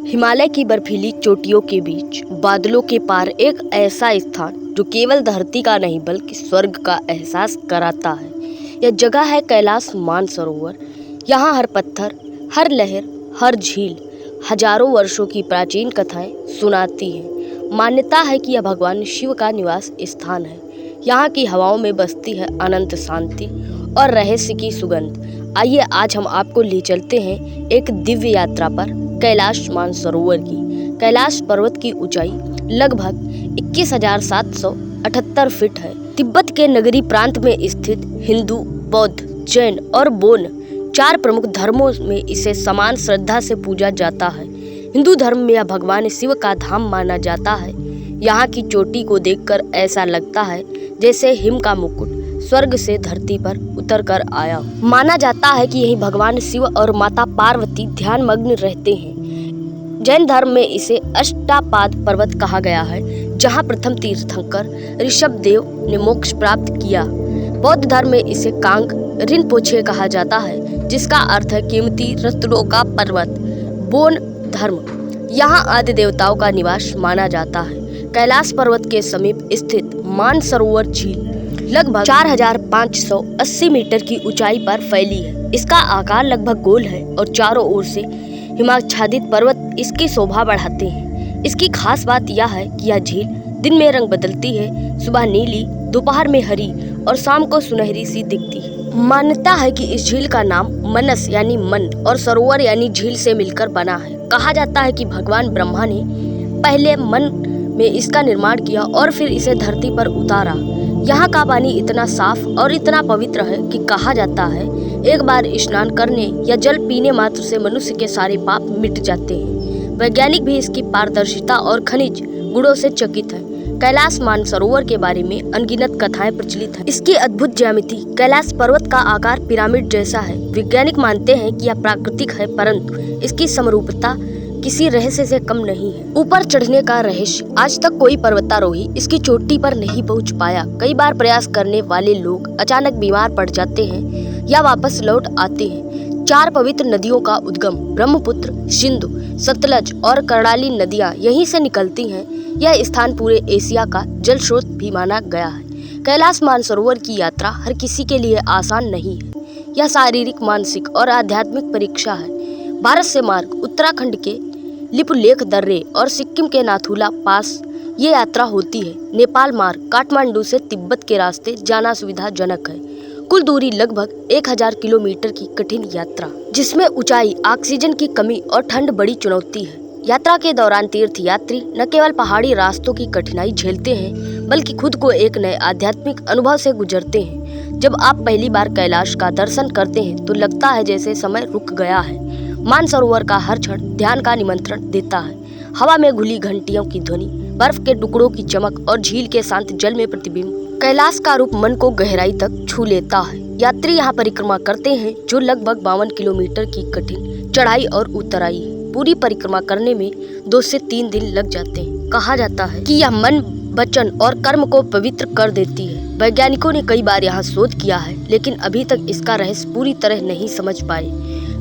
हिमालय की बर्फीली चोटियों के बीच बादलों के पार एक ऐसा स्थान जो केवल धरती का नहीं बल्कि स्वर्ग का एहसास कराता है। यह जगह है कैलाश मानसरोवर। यहाँ हर पत्थर, हर लहर, हर झील हजारों वर्षों की प्राचीन कथाएं सुनाती है। मान्यता है कि यह भगवान शिव का निवास स्थान है। यहाँ की हवाओं में बसती है अनंत शांति और रहस्य की सुगंध। आइए आज हम आपको ले चलते हैं एक दिव्य यात्रा पर कैलाश मानसरोवर की। कैलाश पर्वत की ऊंचाई लगभग 21,778 फीट है। तिब्बत के नगरी प्रांत में स्थित हिंदू, बौद्ध, जैन और बोन 4 प्रमुख धर्मों में इसे समान श्रद्धा से पूजा जाता है। हिंदू धर्म में यह भगवान शिव का धाम माना जाता है। यहाँ की चोटी को देखकर ऐसा लगता है जैसे हिम का मुकुट स्वर्ग से धरती पर उतर कर आया। माना जाता है कि यही भगवान शिव और माता पार्वती ध्यान मग्न रहते हैं। जैन धर्म में इसे अष्टापाद पर्वत कहा गया है, जहाँ प्रथम तीर्थंकर ऋषभदेव ने मोक्ष प्राप्त किया। बौद्ध धर्म में इसे कांग रिनपोछे कहा जाता है, जिसका अर्थ है कीमती रत्नों का पर्वत। बोन धर्म यहाँ आदि देवताओं का निवास माना जाता है। कैलाश पर्वत के समीप स्थित मानसरोवर झील लगभग 4,580 मीटर की ऊंचाई पर फैली है। इसका आकार लगभग गोल है और चारों ओर से हिमाच्छादित पर्वत इसकी शोभा बढ़ाते हैं। इसकी खास बात यह है कि यह झील दिन में रंग बदलती है। सुबह नीली, दोपहर में हरी और शाम को सुनहरी सी दिखती है। मान्यता है कि इस झील का नाम मनस यानी मन और सरोवर यानी झील से मिलकर बना है। कहा जाता है कि भगवान ब्रह्मा ने पहले मन में इसका निर्माण किया और फिर इसे धरती पर उतारा। यहाँ का पानी इतना साफ और इतना पवित्र है कि कहा जाता है एक बार स्नान करने या जल पीने मात्र से मनुष्य के सारे पाप मिट जाते हैं। वैज्ञानिक भी इसकी पारदर्शिता और खनिज गुणों से चकित है। कैलाश मानसरोवर के बारे में अनगिनत कथाएं प्रचलित हैं। इसकी अद्भुत ज्यामिति, कैलाश पर्वत का आकार पिरामिड जैसा है। वैज्ञानिक मानते हैं कि यह प्राकृतिक है, परंतु इसकी समरूपता किसी रहस्य से कम नहीं है। ऊपर चढ़ने का रहस्य, आज तक कोई पर्वतारोही इसकी चोटी पर नहीं पहुंच पाया। कई बार प्रयास करने वाले लोग अचानक बीमार पड़ जाते हैं या वापस लौट आते हैं। 4 पवित्र नदियों का उद्गम ब्रह्मपुत्र, सिंधु, सतलज और कर्णाली नदियां यहीं से निकलती हैं। यह स्थान पूरे एशिया का जल स्रोत भी माना गया है। कैलाश मानसरोवर की यात्रा हर किसी के लिए आसान नहीं है। यह शारीरिक, मानसिक और आध्यात्मिक परीक्षा है। भारत से मार्ग, उत्तराखंड के लिपुलेख दर्रे और सिक्किम के नाथुला पास ये यात्रा होती है। नेपाल मार्ग काठमांडू से तिब्बत के रास्ते जाना सुविधाजनक है। कुल दूरी लगभग 1000 किलोमीटर की कठिन यात्रा, जिसमें ऊंचाई, ऑक्सीजन की कमी और ठंड बड़ी चुनौती है। यात्रा के दौरान तीर्थ यात्री न केवल पहाड़ी रास्तों की कठिनाई झेलते हैं, बल्कि खुद को एक नए आध्यात्मिक अनुभव से गुजरते हैं। जब आप पहली बार कैलाश का दर्शन करते हैं तो लगता है जैसे समय रुक गया है। मानसरोवर का हर क्षण ध्यान का निमंत्रण देता है। हवा में घुली घंटियों की ध्वनि, बर्फ के टुकड़ों की चमक और झील के शांत जल में प्रतिबिंब कैलाश का रूप मन को गहराई तक छू लेता है। यात्री यहाँ परिक्रमा करते हैं, जो लगभग 52 किलोमीटर की कठिन चढ़ाई और उतराई है। पूरी परिक्रमा करने में 2 से 3 दिन लग जाते हैं। कहा जाता है कि यह मन, वचन और कर्म को पवित्र कर देती है। वैज्ञानिकों ने कई बार यहाँ शोध किया है, लेकिन अभी तक इसका रहस्य पूरी तरह नहीं समझ पाए।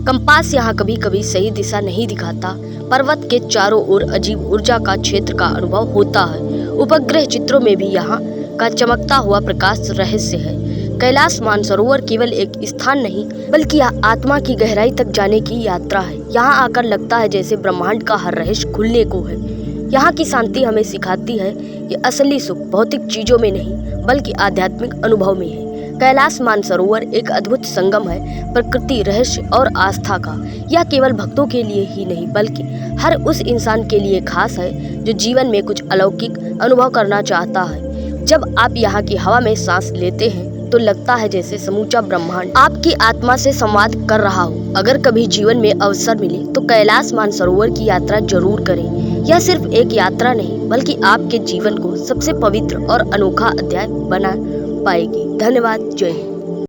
कंपास यहाँ कभी कभी सही दिशा नहीं दिखाता। पर्वत के चारों ओर अजीब ऊर्जा का क्षेत्र का अनुभव होता है। उपग्रह चित्रों में भी यहाँ का चमकता हुआ प्रकाश रहस्य है। कैलाश मानसरोवर केवल एक स्थान नहीं, बल्कि यह आत्मा की गहराई तक जाने की यात्रा है। यहाँ आकर लगता है जैसे ब्रह्मांड का हर रहस्य खुलने को है। यहाँ की शांति हमें सिखाती है कि असली सुख भौतिक चीजों में नहीं, बल्कि आध्यात्मिक अनुभव में है। कैलाश मानसरोवर एक अद्भुत संगम है, प्रकृति, रहस्य और आस्था का। यह केवल भक्तों के लिए ही नहीं, बल्कि हर उस इंसान के लिए खास है जो जीवन में कुछ अलौकिक अनुभव करना चाहता है। जब आप यहाँ की हवा में सांस लेते हैं तो लगता है जैसे समूचा ब्रह्मांड आपकी आत्मा से संवाद कर रहा हो। अगर कभी जीवन में अवसर मिले तो कैलाश मानसरोवर की यात्रा जरूर करें। यह सिर्फ एक यात्रा नहीं, बल्कि आपके जीवन को सबसे पवित्र और अनोखा अध्याय बना पाएगी। धन्यवाद। जय हिंद।